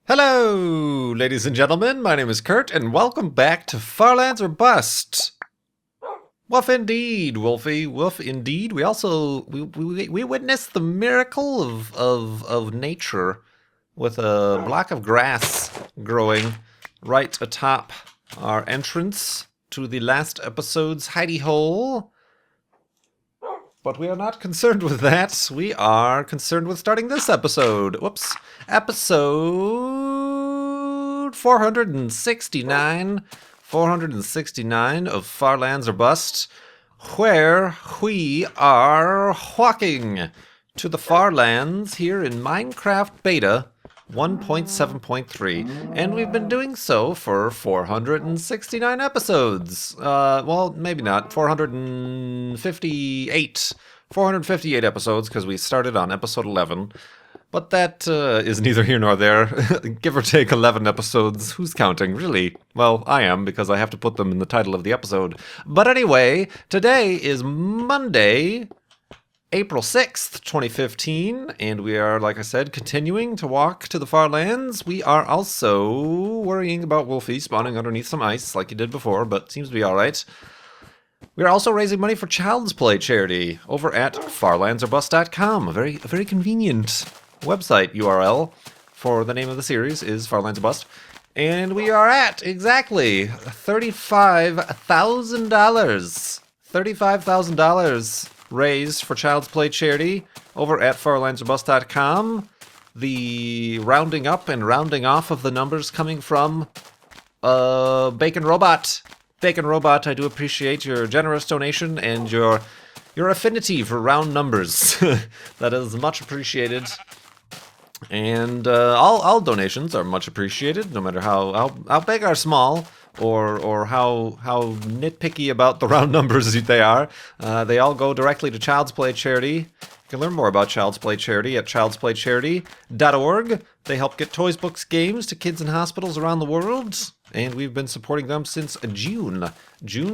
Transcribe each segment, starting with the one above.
Hello, ladies and gentlemen. My name is Kurt, and welcome back to Farlands or Bust. Woof indeed, Wolfie. Woof indeed. We also we witnessed the miracle of nature with a block of grass growing right atop our entrance to the last episode's hidey hole. But we are not concerned with that. We are concerned with starting this episode. Whoops. Episode 469. 469 of Farlands or Bust, where we are walking to the Farlands here in Minecraft Beta 1.7.3, and we've been doing so for 469 episodes. Well, maybe not. 458. 458 episodes, because we started on episode 11. But that is neither here nor there. Give or take 11 episodes. Who's counting, really? Well, I am, because I have to put them in the title of the episode. But anyway, today is Monday, April 6th, 2015, and we are, like I said, continuing to walk to the far lands. We are also worrying about Wolfie spawning underneath some ice like he did before, but seems to be alright. We are also raising money for Child's Play charity over at farlandsorbust.com. A very convenient website URL for the name of the series is Farlands or Bust. And we are at exactly $35,000. $35,000 raised for Child's Play charity over at farlandsorbust.com. The rounding up and rounding off of the numbers coming from Bacon Robot. Bacon Robot, I do appreciate your generous donation and your affinity for round numbers. That is much appreciated. And all donations are much appreciated, no matter how big or small, or how nitpicky about the round numbers they are. They all go directly to Child's Play charity. You can learn more about Child's Play charity at childsplaycharity.org. They help get toys, books, games to kids in hospitals around the world, and we've been supporting them since June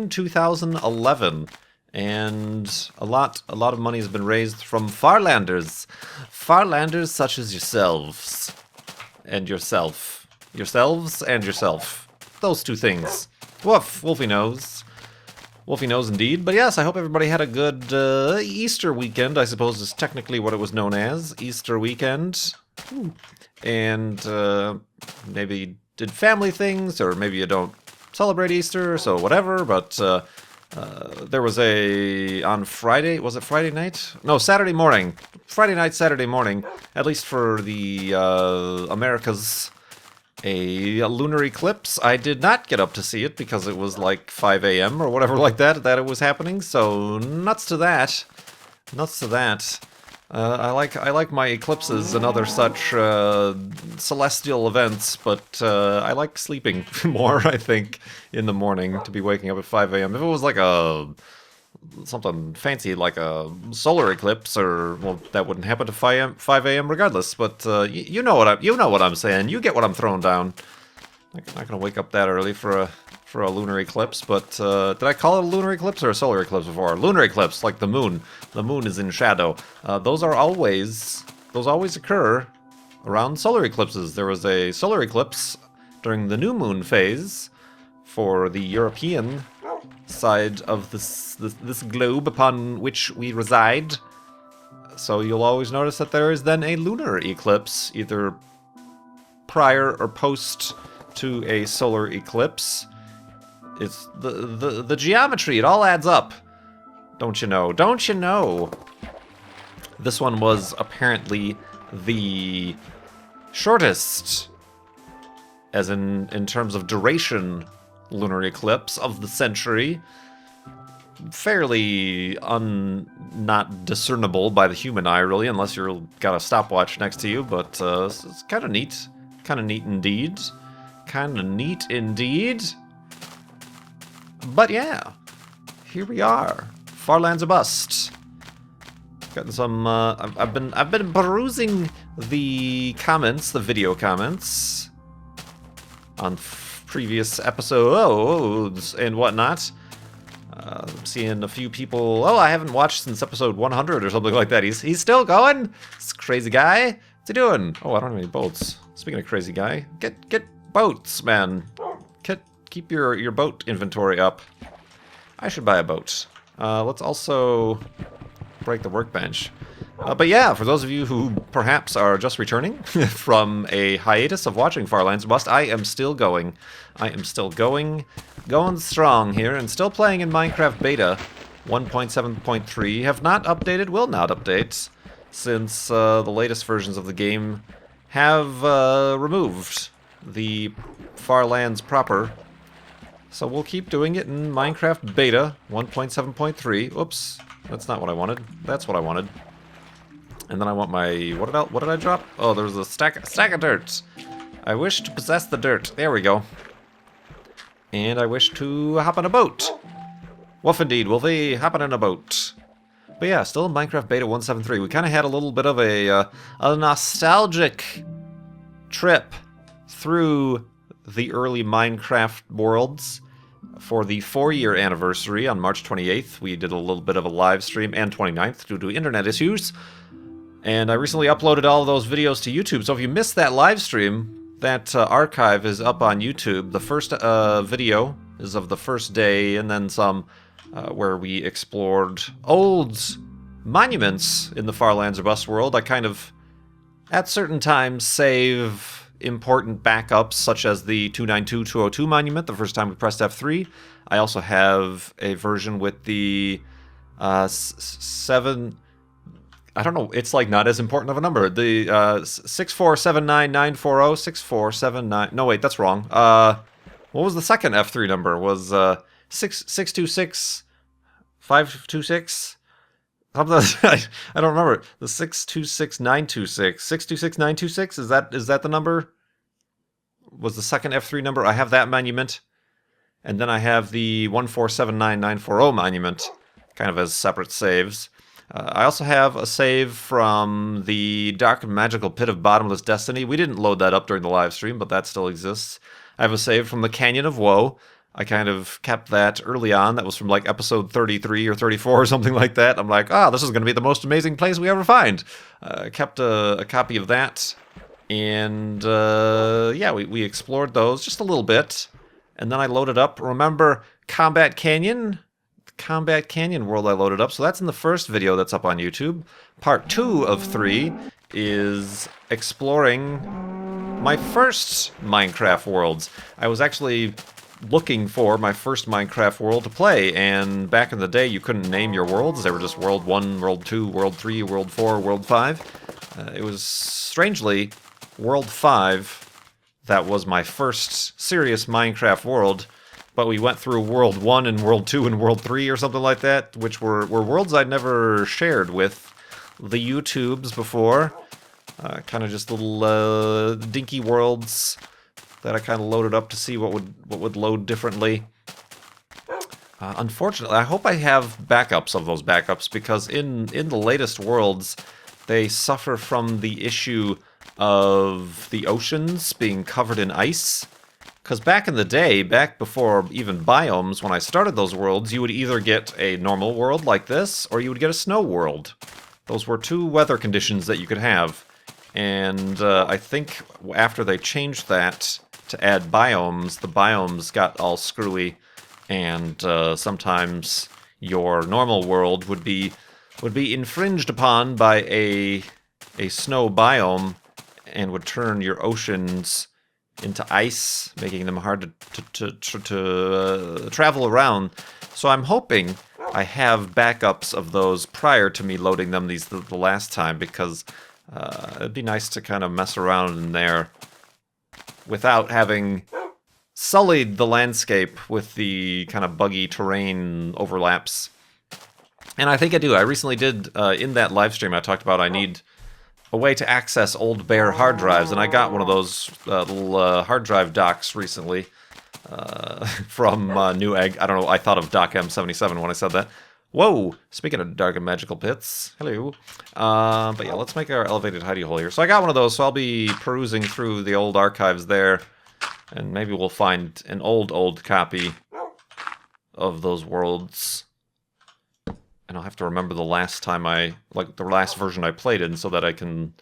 2011. And a lot of money has been raised from Farlanders such as yourselves and yourself, yourselves and yourself. Those two things. Woof, Wolfie knows. Wolfie knows indeed. But yes, I hope everybody had a good Easter weekend, I suppose is technically what it was known as, Easter weekend. And maybe did family things, or maybe you don't celebrate Easter, so whatever, but there was on Friday, was it Friday night? No, Saturday morning. Friday night, Saturday morning, at least for the Americas, a lunar eclipse. I did not get up to see it because it was like 5 a.m. or whatever like that it was happening, so nuts to that. Nuts to that. I like my eclipses and other such celestial events, but I like sleeping more, I think, in the morning, to be waking up at 5 a.m. If it was like something fancy like a solar eclipse, well, that wouldn't happen to 5 a.m. regardless, but you know what I'm saying. You get what I'm throwing down. I'm not gonna wake up that early for a lunar eclipse, but did I call it a lunar eclipse or a solar eclipse before? Lunar eclipse, like the moon. The moon is in shadow. Those always occur around solar eclipses. There was a solar eclipse during the new moon phase for the European side of this globe upon which we reside. So you'll always notice that there is then a lunar eclipse, either prior or post to a solar eclipse. It's the geometry, it all adds up. Don't you know? Don't you know? This one was apparently the shortest, as in terms of duration, lunar eclipse of the century. Fairly not discernible by the human eye, really, unless you've got a stopwatch next to you, but it's kind of neat. Kind of neat indeed. Kind of neat indeed. But yeah, here we are, Farlands or Bust. Gotten some. I've been perusing the comments, the video comments, on previous episodes and whatnot. Seeing a few people. Oh, I haven't watched since episode 100 or something like that. He's still going. This crazy guy. What's he doing? Oh, I don't have any bolts. Speaking of crazy guy, get boats, man. Keep your boat inventory up. I should buy a boat. Let's also break the workbench. But yeah, for those of you who perhaps are just returning from a hiatus of watching Farlands Bust, I am still going. I am still going strong here, and still playing in Minecraft Beta 1.7.3. Have not updated, will not update, since the latest versions of the game have removed the Farlands proper. So we'll keep doing it in Minecraft Beta 1.7.3. Oops, that's not what I wanted. That's what I wanted. And then I want my... What did I drop? Oh, there was a stack of dirt. I wish to possess the dirt. There we go. And I wish to hop on a boat. Woof indeed, Wolfie. Hopping in a boat. But yeah, still in Minecraft Beta 1.7.3. We kind of had a little bit of a nostalgic trip through the early Minecraft worlds. For the 4-year anniversary on March 28th, we did a little bit of a live stream, and 29th due to internet issues. And I recently uploaded all of those videos to YouTube, so if you missed that live stream, that archive is up on YouTube. The first video is of the first day, and then some where we explored old monuments in the Farlands Bust world. I kind of, at certain times, save important backups, such as the 292-202 monument, the first time we pressed F3. I also have a version with the 7... I don't know, it's like not as important of a number. The 6479940, 6479... No, wait, that's wrong. What was the second F3 number? Was 626... 526? I don't remember. The 626926. 626926? Is that the number? Was the second F3 number? I have that monument. And then I have the 1479940 monument, kind of as separate saves. I also have a save from the Dark and Magical Pit of Bottomless Destiny. We didn't load that up during the live stream, but that still exists. I have a save from the Canyon of Woe. I kind of kept that early on. That was from like episode 33 or 34 or something like that. I'm like, this is going to be the most amazing place we ever find. Kept a copy of that. And yeah, we explored those just a little bit. And then I loaded up, remember Combat Canyon? Combat Canyon world I loaded up. So that's in the first video that's up on YouTube. Part 2 of 3 is exploring my first Minecraft worlds. I was actually looking for my first Minecraft world to play, and back in the day you couldn't name your worlds. They were just World 1, World 2, World 3, World 4, World 5. It was strangely World 5 that was my first serious Minecraft world, but we went through World 1 and World 2 and World 3 or something like that, which were worlds I'd never shared with the YouTubes before. Kind of just little dinky worlds that I kind of loaded up to see what would load differently. Unfortunately, I hope I have backups of those backups, because in the latest worlds, they suffer from the issue of the oceans being covered in ice. Because back in the day, back before even biomes, when I started those worlds, you would either get a normal world like this, or you would get a snow world. Those were two weather conditions that you could have. And I think after they changed that to add biomes, the biomes got all screwy, and sometimes your normal world would be infringed upon by a snow biome, and would turn your oceans into ice, making them hard to travel around. So I'm hoping I have backups of those prior to me loading them the last time, because it'd be nice to kind of mess around in there without having sullied the landscape with the kind of buggy terrain overlaps. And I think I do. I recently did, in that live stream, I talked about I need a way to access old bare hard drives, and I got one of those little hard drive docks recently from Newegg. I don't know, I thought of Doc M77 when I said that. Whoa! Speaking of dark and magical pits, hello. But yeah, let's make our elevated hidey hole here. So I got one of those, so I'll be perusing through the old archives there, and maybe we'll find an old copy of those worlds. And I'll have to remember the last time the last version I played in so that I can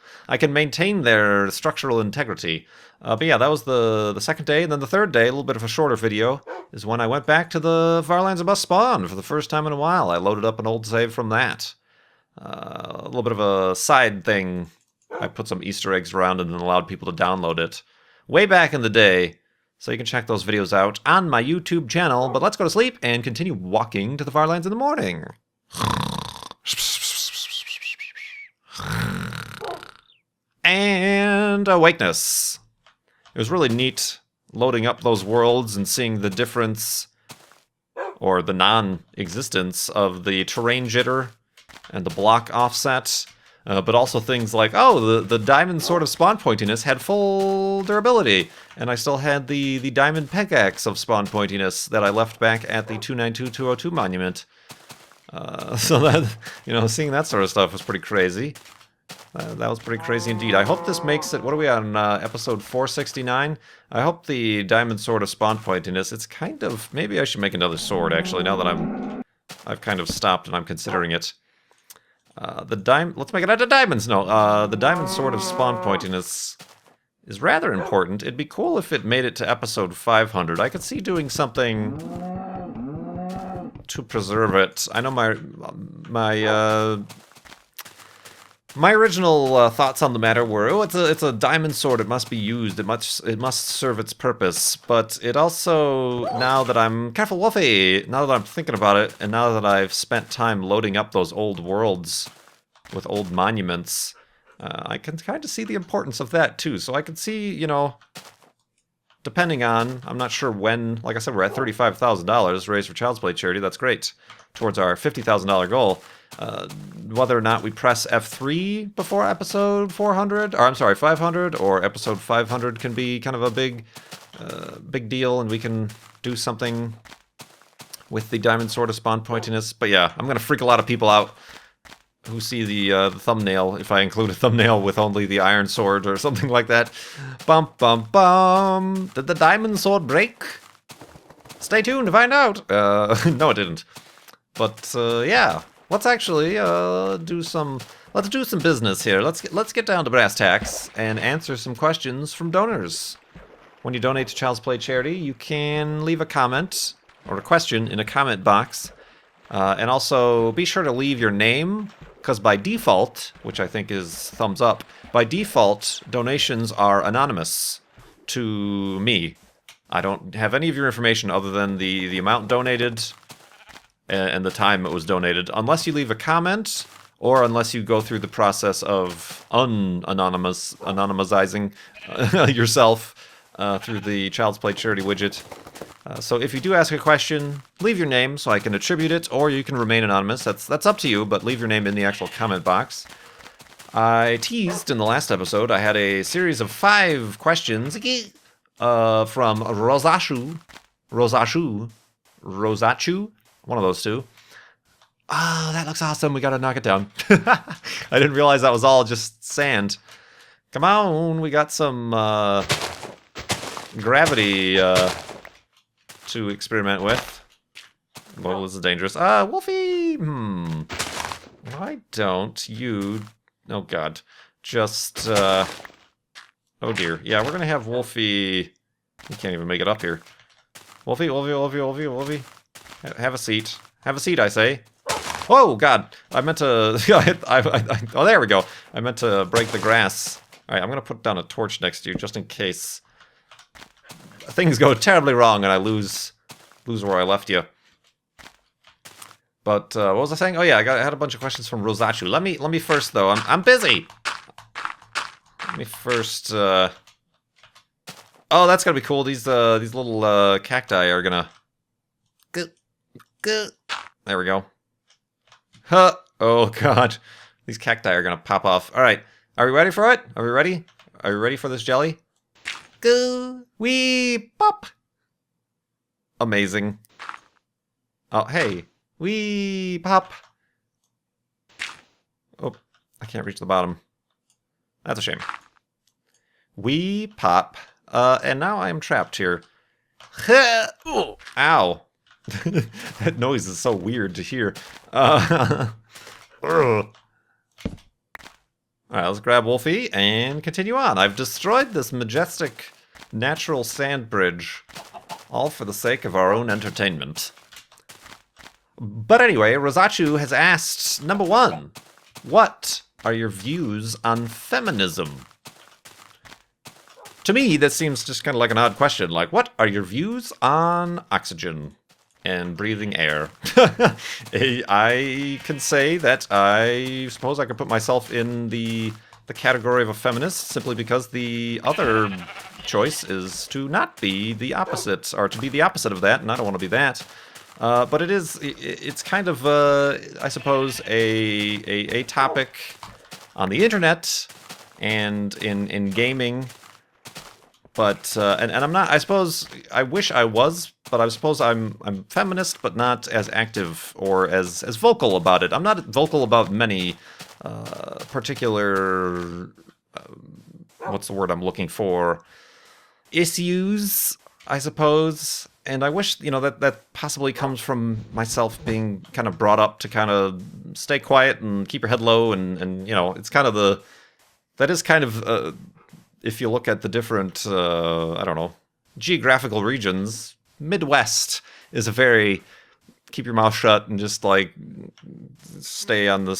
maintain their structural integrity. But yeah, that was the second day, and then the third day, a little bit of a shorter video, is when I went back to the Farlands Must Spawn for the first time in a while. I loaded up an old save from that. A little bit of a side thing. I put some Easter eggs around and then allowed people to download it way back in the day. So you can check those videos out on my YouTube channel. But let's go to sleep and continue walking to the Farlands in the morning. And awakeness. It was really neat loading up those worlds and seeing the difference, or the non-existence, of the terrain jitter and the block offset. But also things like, oh, the diamond sword of spawn pointiness had full durability, and I still had the diamond pickaxe of spawn pointiness that I left back at the 292-202 monument. So that, seeing that sort of stuff was pretty crazy. That was pretty crazy indeed. I hope this makes it, what are we on, episode 469? I hope the diamond sword of spawn pointiness, it's kind of, maybe I should make another sword, actually, now that I've kind of stopped and I'm considering it. Let's make it out of diamonds, no. The diamond sword of spawn pointiness is rather important. It'd be cool if it made it to episode 500. I could see doing something to preserve it. I know my original thoughts on the matter were, oh, it's a diamond sword. It must be used. It must serve its purpose. But it also, now that I'm careful, Wolfie. Now that I'm thinking about it, and now that I've spent time loading up those old worlds with old monuments, I can kind of see the importance of that too. So I can see, depending on, I'm not sure when. Like I said, we're at $35,000 raised for Child's Play charity. That's great, towards our $50,000 goal. Whether or not we press F3 before episode 400, or I'm sorry, 500, or episode 500 can be kind of a big deal, and we can do something with the diamond sword of spawn pointiness. But yeah, I'm gonna freak a lot of people out who see the thumbnail, if I include a thumbnail with only the iron sword or something like that. Bum bum bum. Did the diamond sword break? Stay tuned to find out. No, it didn't. But yeah. Let's actually do some business here. Let's get down to brass tacks and answer some questions from donors. When you donate to Child's Play charity, you can leave a comment or a question in a comment box, and also be sure to leave your name, because by default, which I think is thumbs up, by default donations are anonymous to me. I don't have any of your information other than the amount donated and the time it was donated, unless you leave a comment, or unless you go through the process of anonymizing yourself through the Child's Play charity widget. So if you do ask a question, leave your name so I can attribute it, or you can remain anonymous. That's up to you, but leave your name in the actual comment box. I teased in the last episode, I had a series of 5 questions from Rosachu, one of those two. Oh, that looks awesome. We gotta knock it down. I didn't realize that was all just sand. Come on, we got some gravity to experiment with. Well, this is dangerous. Wolfie! Why don't you... Oh, God. Just, Oh, dear. Yeah, we're gonna have Wolfie... He can't even make it up here. Wolfie. Have a seat. Have a seat, I say. Oh, God. I meant to... oh, there we go. I meant to break the grass. All right, I'm going to put down a torch next to you just in case things go terribly wrong and I lose where I left you. But what was I saying? Oh, yeah, I had a bunch of questions from Rosachu. Let me first, though. I'm busy. Let me first... Oh, that's going to be cool. These little cacti are going to... There we go. Huh. Oh, God. These cacti are going to pop off. All right. Are we ready for it? Are we ready? Are you ready for this jelly? Go. Wee. Pop. Amazing. Oh, hey. Wee. Pop. Oh, I can't reach the bottom. That's a shame. Wee. Pop. And now I am trapped here. Ow. That noise is so weird to hear. Alright, let's grab Wolfie and continue on. I've destroyed this majestic natural sand bridge, all for the sake of our own entertainment. But anyway, Rosachu has asked, number 1, what are your views on feminism? To me, that seems just kind of like an odd question. Like, what are your views on oxygen and breathing air? I can say that I suppose I could put myself in the category of a feminist simply because the other choice is to not be the opposite, or to be the opposite of that, and I don't want to be that. But it's kind of, I suppose, a topic on the internet and in gaming. But, and I'm not, I suppose, I wish I was, but I suppose I'm feminist, but not as active or as vocal about it. I'm not vocal about many particular, what's the word I'm looking for, issues, I suppose. And I wish, that possibly comes from myself being kind of brought up to kind of stay quiet and keep your head low. And it's kind of that is kind of, if you look at the different, I don't know, geographical regions, Midwest is a very keep your mouth shut and just like stay on the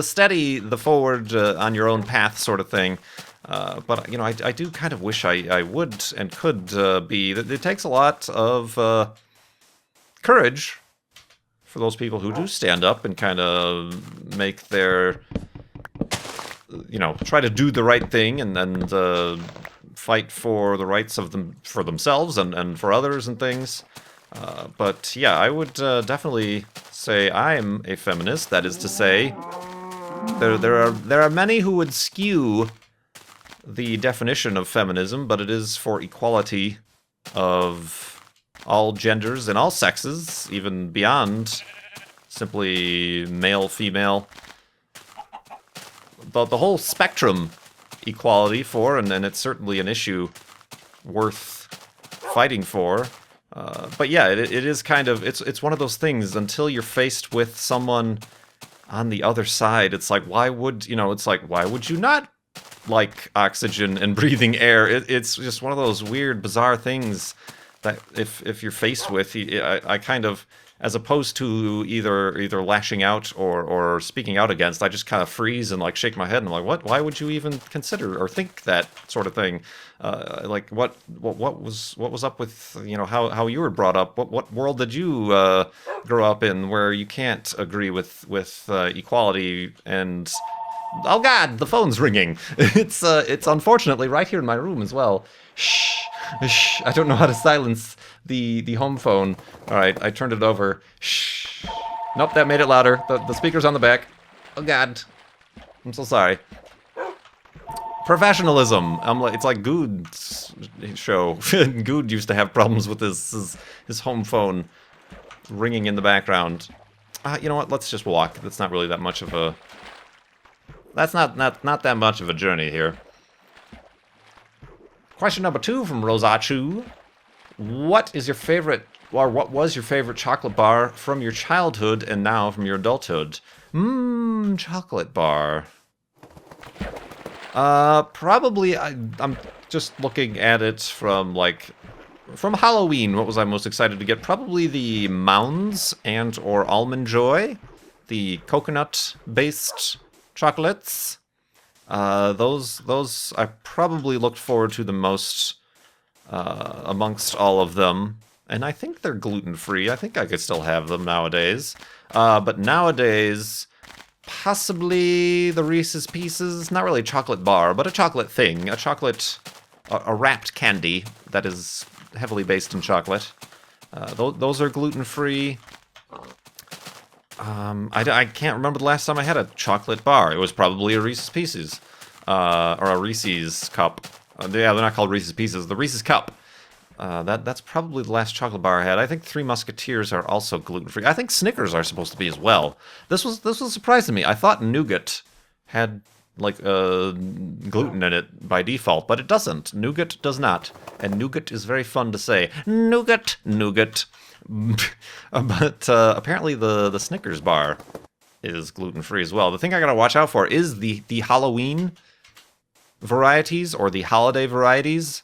steady, the forward on your own path sort of thing. But I do kind of wish I would and could be. It takes a lot of courage for those people who do stand up and kind of make their, try to do the right thing and fight for the rights of them for themselves and for others and things. But yeah, I would definitely say I'm a feminist. That is to say, there are many who would skew the definition of feminism, but it is for equality of all genders and all sexes, even beyond simply male, female. The whole spectrum equality for, and it's certainly an issue worth fighting for. But yeah, it is kind of, it's one of those things, until you're faced with someone on the other side, it's like, why would you not like oxygen and breathing air? It's just one of those weird, bizarre things that if you're faced with, I kind of, as opposed to either lashing out or speaking out against, I just kind of freeze and like shake my head and I'm like, what? Why would you even consider or think that sort of thing? Like what was up with how you were brought up? What world did you grow up in where you can't agree with equality? And oh God, the phone's ringing. It's unfortunately right here in my room as well. Shh. Shh. I don't know how to silence the home phone. All right, I turned it over. Shh. Nope, that made it louder. The speaker's on the back. Oh God, I'm so sorry. Professionalism. It's like Good's show. Good used to have problems with his home phone ringing in the background. You know what? Let's just walk. That's not really that much of a. That's not that much of a journey here. Question number 2 from Rosachu. What is your favorite, or what was your favorite chocolate bar from your childhood and now from your adulthood? Chocolate bar. Probably, I'm just looking at it from Halloween. What was I most excited to get? Probably the Mounds or Almond Joy, the coconut-based chocolates. Those I probably looked forward to the most amongst all of them. And I think they're gluten-free. I think I could still have them nowadays. But nowadays, possibly the Reese's Pieces. Not really a chocolate bar, but a chocolate thing. A wrapped candy that is heavily based in chocolate. Those are gluten-free. I can't remember the last time I had a chocolate bar. It was probably a Reese's Pieces, or a Reese's Cup. Yeah, they're not called Reese's Pieces. The Reese's Cup. That's probably the last chocolate bar I had. I think Three Musketeers are also gluten-free. I think Snickers are supposed to be as well. This was a surprise to me. I thought nougat had gluten in it by default, but it doesn't. Nougat does not, and nougat is very fun to say. Nougat, nougat. But apparently the Snickers bar is gluten-free as well. The thing I gotta watch out for is the Halloween varieties or the holiday varieties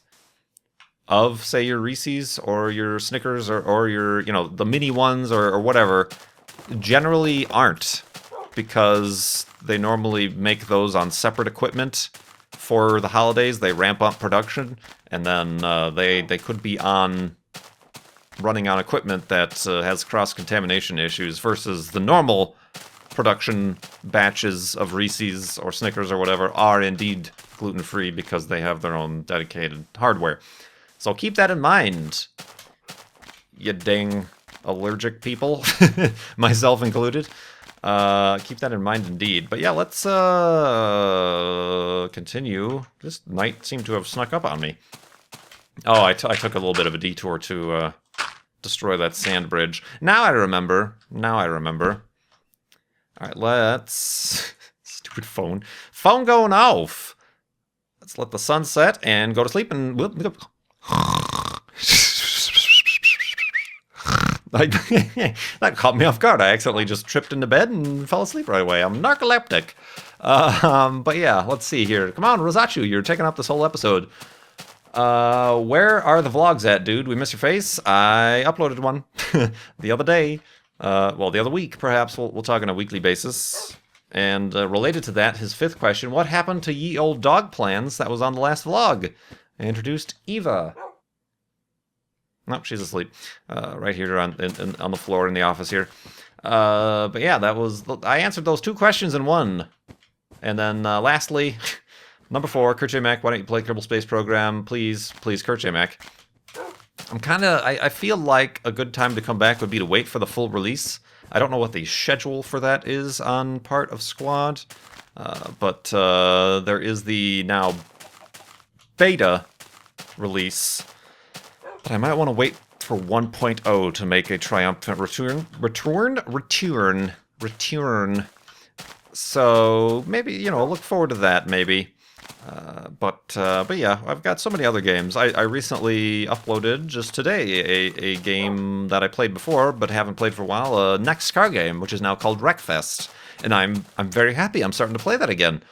of, say, your Reese's or your Snickers or your, you know, the mini ones or whatever, generally aren't, because they normally make those on separate equipment for the holidays. They ramp up production, and then they could be running on equipment that has cross-contamination issues versus the normal production batches of Reese's or Snickers or whatever are indeed gluten-free because they have their own dedicated hardware. So keep that in mind, you dang allergic people, myself included. Keep that in mind indeed. But yeah, let's continue. This night seemed to have snuck up on me. Oh, I took a little bit of a detour to destroy that sand bridge. Now I remember. Alright, let's... Stupid phone. Phone going off! Let's let the sun set and go to sleep and... That caught me off guard. I accidentally just tripped into bed and fell asleep right away. I'm narcoleptic. But yeah, let's see here. Come on, Rosachu, you're taking up this whole episode. Where are the vlogs at, dude? We miss your face. I uploaded one the other day. Well, the other week, perhaps. We'll talk on a weekly basis. And related to that, his fifth question, what happened to ye old dog plans that was on the last vlog? I introduced Eva. Nope, she's asleep. Right here on the floor in the office here. But yeah, I answered those two questions in one. And then lastly, number 4, KurtJMac, why don't you play Kerbal Space Program? Please, KurtJMac. I feel like a good time to come back would be to wait for the full release. I don't know what the schedule for that is on part of Squad, but there is the now beta release. But I might want to wait for 1.0 to make a triumphant return. So maybe, you know, look forward to that maybe. But yeah, I've got so many other games. I recently uploaded, just today, a game that I played before, but haven't played for a while, a next car game, which is now called Wreckfest. And I'm very happy. I'm starting to play that again.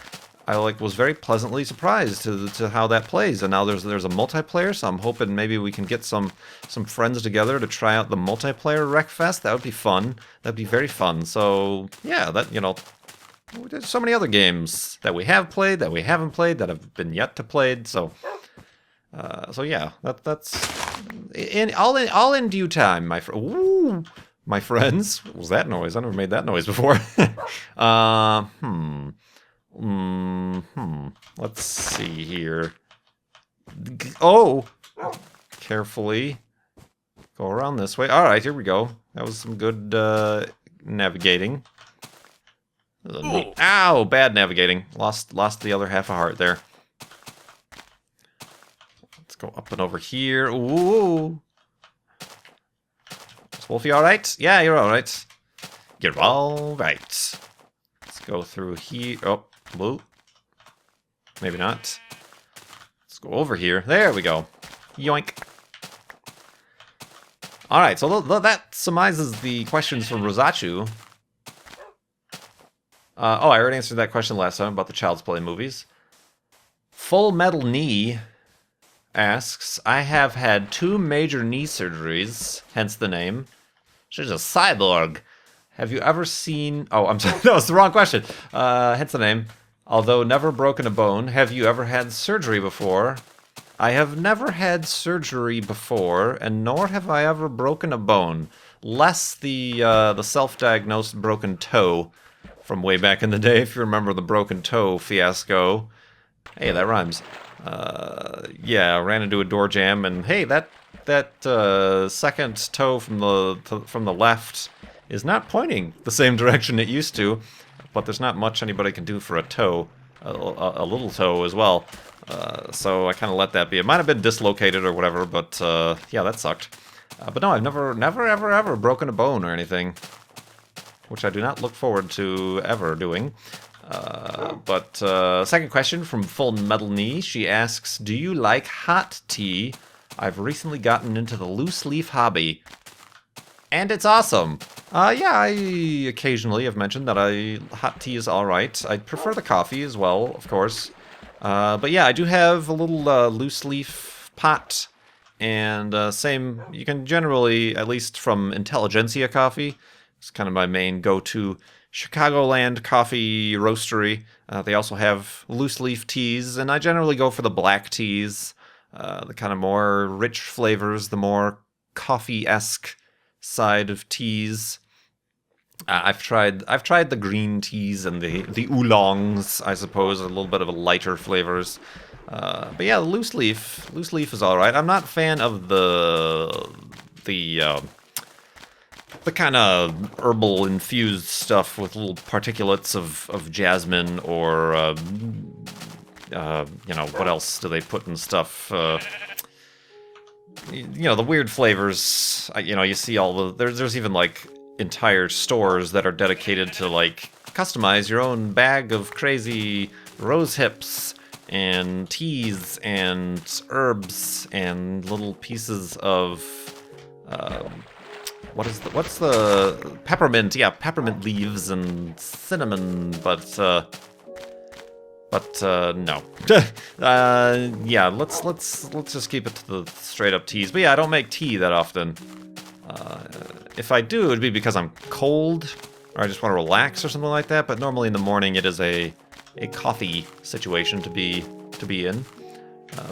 I was very pleasantly surprised to how that plays. And now there's a multiplayer, so I'm hoping maybe we can get some friends together to try out the multiplayer Wreckfest. That would be fun. That'd be very fun. So yeah, that, you know, there's so many other games that we have played, that we haven't played, that have been yet to played. So yeah, that's all in due time, my friends. What was that noise? I never made that noise before. Let's see here. Oh, carefully go around this way. All right, here we go. That was some good navigating. Ow, bad navigating. Lost the other half a heart there. Let's go up and over here. Ooh. Is Wolfie all right? Yeah, you're all right. You're all right. Let's go through here. Oh, whoa. Maybe not. Let's go over here. There we go. Yoink. All right, so that surmises the questions from Rosachu. I already answered that question last time about the Child's Play movies. Full Metal Knee asks, I have had 2 major knee surgeries, hence the name. She's a cyborg. Have you ever seen... Oh, I'm sorry, that was the wrong question. Hence the name. Although never broken a bone, have you ever had surgery before? I have never had surgery before, and nor have I ever broken a bone. Less the self-diagnosed broken toe from way back in the day, if you remember the broken toe fiasco. Hey, that rhymes. Yeah, ran into a door jam, and hey, that second toe from the left is not pointing the same direction it used to, but there's not much anybody can do for a toe, a little toe as well. So I kind of let that be. It might have been dislocated or whatever, but yeah, that sucked. But no, I've never, ever broken a bone or anything, which I do not look forward to ever doing. Second question from Full Metal Knee. She asks, do you like hot tea? I've recently gotten into the loose leaf hobby. And it's awesome. Yeah, I occasionally have mentioned that hot tea is alright. I prefer the coffee as well, of course. But yeah, I do have a little loose leaf pot. And same, you can generally, at least from Intelligentsia Coffee, it's kind of my main go-to Chicagoland coffee roastery. They also have loose leaf teas, and I generally go for the black teas, the kind of more rich flavors, the more coffee-esque side of teas. I've tried the green teas and the oolongs, I suppose, a little bit of a lighter flavors. But yeah, loose leaf is all right. I'm not a fan of the kind of herbal infused stuff with little particulates of jasmine or what else do they put in stuff? The weird flavors. You see all the there's even like entire stores that are dedicated to like customize your own bag of crazy rose hips and teas and herbs and little pieces of what's the peppermint? Yeah, peppermint leaves and cinnamon, but no. Yeah, let's just keep it to the straight up teas. But yeah, I don't make tea that often. If I do, it'd be because I'm cold or I just want to relax or something like that. But normally in the morning, it is a coffee situation to be in.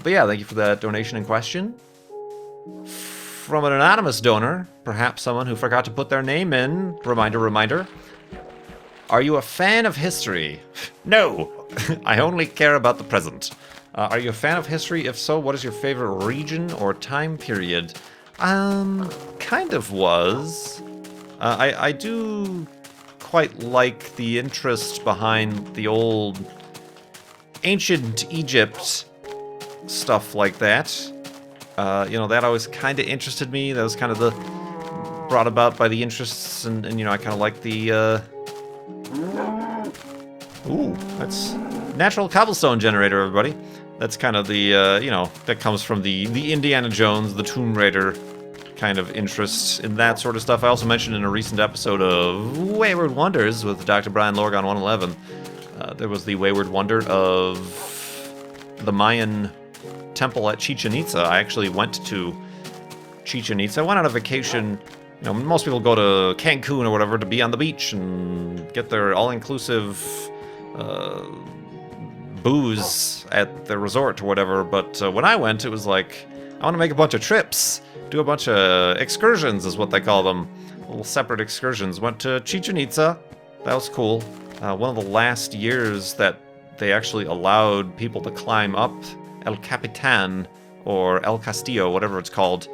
But yeah, thank you for that donation in question. From an anonymous donor, perhaps someone who forgot to put their name in. Reminder. Are you a fan of history? No, I only care about the present. Are you a fan of history? If so, what is your favorite region or time period? Kind of was. I do quite like the interest behind the old ancient Egypt stuff like that. That always kind of interested me. That was kind of brought about by the interests, and I kind of like the, ooh, that's natural cobblestone generator, everybody. That's kind of the, that comes from the Indiana Jones, the Tomb Raider kind of interest in that sort of stuff. I also mentioned in a recent episode of Wayward Wonders with Dr. Brian Lorg on 111, there was the Wayward Wonder of the Mayan temple at Chichen Itza. I actually went to Chichen Itza. I went on a vacation. Most people go to Cancun or whatever to be on the beach and get their all-inclusive booze at the resort or whatever. But when I went, it was like, I want to make a bunch of trips, do a bunch of excursions is what they call them. Little separate excursions. Went to Chichen Itza. That was cool. One of the last years that they actually allowed people to climb up El Capitan or El Castillo, whatever it's called,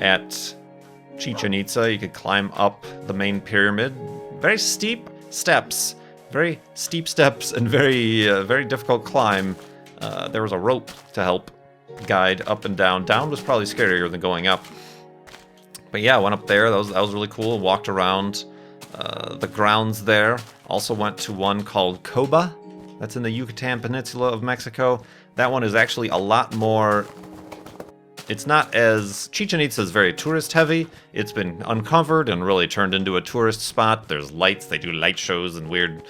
at Chichen Itza. You could climb up the main pyramid. Very steep steps and very difficult climb. There was a rope to help guide up and down. Down was probably scarier than going up. But yeah, I went up there. That was really cool. Walked around the grounds there. Also went to one called Coba. That's in the Yucatan Peninsula of Mexico. That one is actually a lot more... It's not as... Chichen Itza is very tourist heavy. It's been uncovered and really turned into a tourist spot. There's lights. They do light shows and weird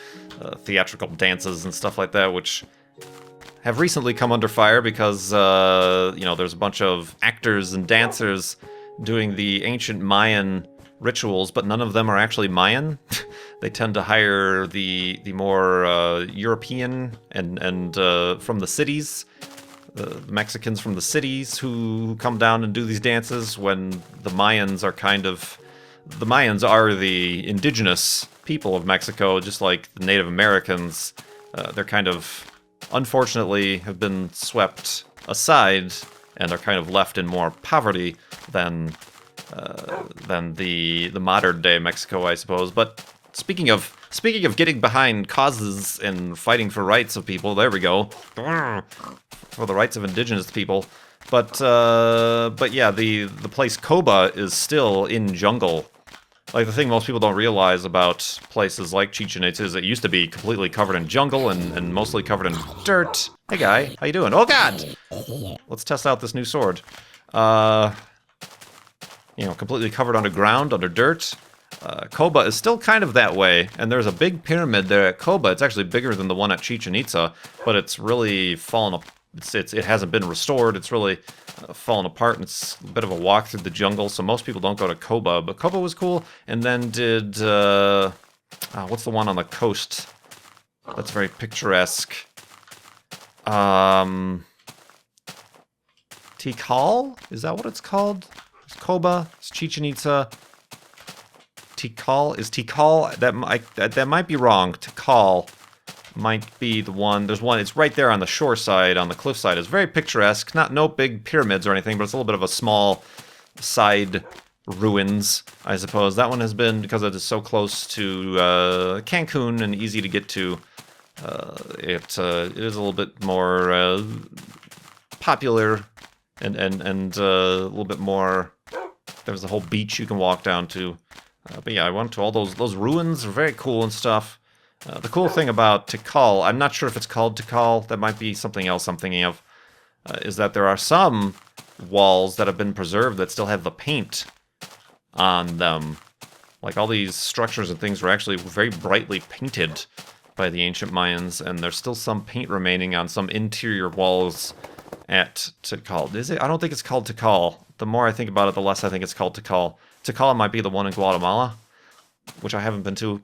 theatrical dances and stuff like that, which have recently come under fire because, there's a bunch of actors and dancers doing the ancient Mayan rituals, but none of them are actually Mayan. They tend to hire the more European and from the cities, the Mexicans from the cities who come down and do these dances, when the Mayans are the indigenous people of Mexico, just like the Native Americans. They're kind of, unfortunately, have been swept aside and are kind of left in more poverty than the modern day Mexico, I suppose. But speaking of getting behind causes and fighting for rights of people, there we go, for the rights of indigenous people. But yeah, the place Koba is still in jungle. Like, the thing most people don't realize about places like Chichen Itza is it used to be completely covered in jungle and mostly covered in dirt. Hey, guy. How you doing? Oh, God! Let's test out this new sword. You know, completely covered underground, under dirt. Koba is still kind of that way, and there's a big pyramid there at Koba. It's actually bigger than the one at Chichen Itza, but it's really fallen apart. It hasn't been restored. It's really fallen apart, and it's a bit of a walk through the jungle, so most people don't go to Koba. But Koba was cool, and then did... what's the one on the coast that's very picturesque? Tikal? Is that what it's called? It's Koba, it's Chichen Itza. Tikal? Is Tikal... That might be wrong. Tikal might be the one. There's one. It's right there on the shore side, on the cliff side. It's very picturesque. No big pyramids or anything, but it's a little bit of a small side ruins, I suppose. That one has been, because it is so close to Cancun and easy to get to, it is a little bit more popular and a little bit more... There's a whole beach you can walk down to. But yeah, I went to all those ruins. Are very cool and stuff. The cool thing about Tikal, I'm not sure if it's called Tikal, that might be something else I'm thinking of, is that there are some walls that have been preserved that still have the paint on them. Like, all these structures and things were actually very brightly painted by the ancient Mayans, and there's still some paint remaining on some interior walls at Tikal. Is it? I don't think it's called Tikal. The more I think about it, the less I think it's called Tikal. Tikal might be the one in Guatemala, which I haven't been to,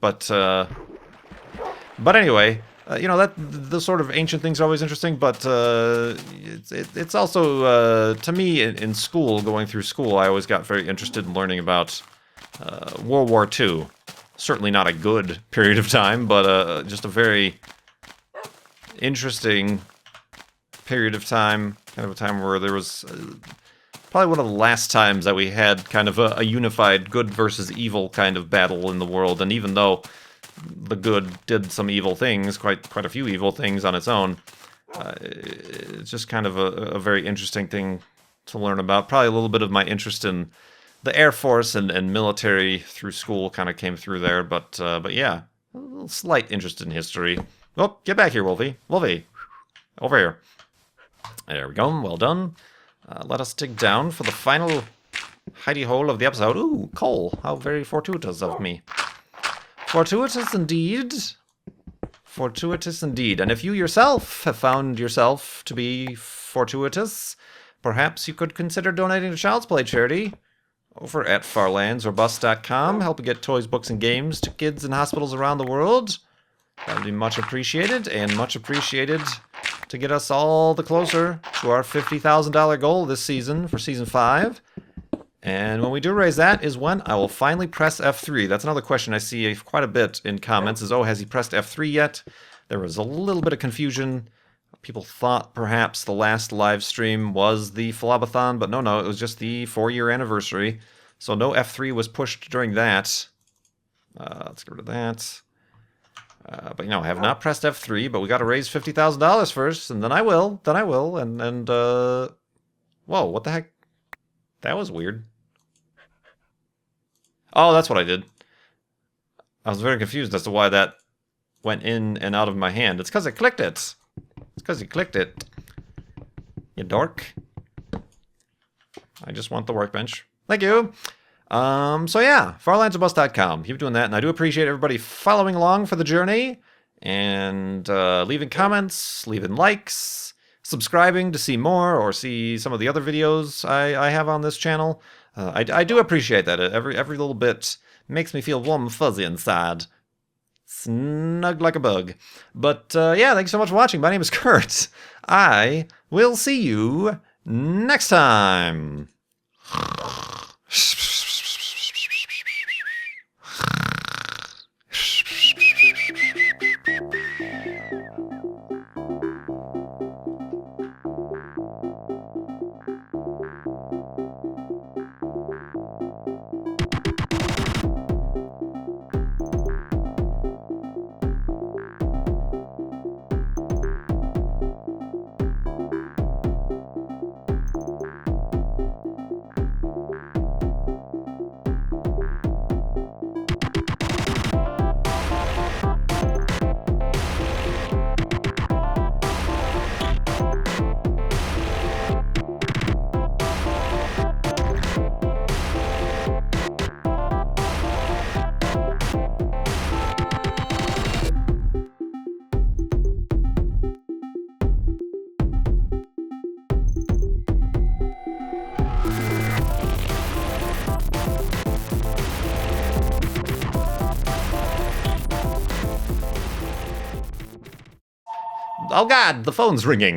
but anyway, you know, that the sort of ancient things are always interesting, but it's also, to me, in school, going through school, I always got very interested in learning about World War II. Certainly not a good period of time, but just a very interesting period of time, kind of a time where there was probably one of the last times that we had kind of a unified good versus evil kind of battle in the world, and even though the good did some evil things, quite a few evil things on its own. It's just kind of a very interesting thing to learn about. Probably a little bit of my interest in the Air Force and military through school kind of came through there, but yeah, a little slight interest in history. Oh, get back here, Wolfie. Wolfie, over here. There we go, well done. Let us dig down for the final hidey hole of the episode. Ooh, coal. How very fortuitous of me. Fortuitous indeed. Fortuitous indeed. And if you yourself have found yourself to be fortuitous, perhaps you could consider donating to Child's Play charity over at farlandsorbust.com, helping get toys, books, and games to kids in hospitals around the world. That would be much appreciated, and much appreciated to get us all the closer to our $50,000 goal this season for Season 5. And when we do raise that is when I will finally press F3. That's another question I see quite a bit in comments is, oh, has he pressed F3 yet? There was a little bit of confusion. People thought perhaps the last live stream was the Falabathon, but no, it was just the 4-year anniversary. So no F3 was pushed during that. Let's get rid of that. But, you know, I have not pressed F3, but we got to raise $50,000 first, and then I will, and whoa, what the heck? That was weird. Oh, that's what I did. I was very confused as to why that went in and out of my hand. It's because I clicked it. It's because you clicked it. You dork. I just want the workbench. Thank you. So yeah, farlandsorbust.com. Keep doing that, and I do appreciate everybody following along for the journey, and leaving comments, leaving likes, subscribing to see more or see some of the other videos I have on this channel. I do appreciate that. Every little bit makes me feel warm and fuzzy inside. Snug like a bug. But yeah, thanks so much for watching. My name is Kurt. I will see you next time. Oh God, the phone's ringing.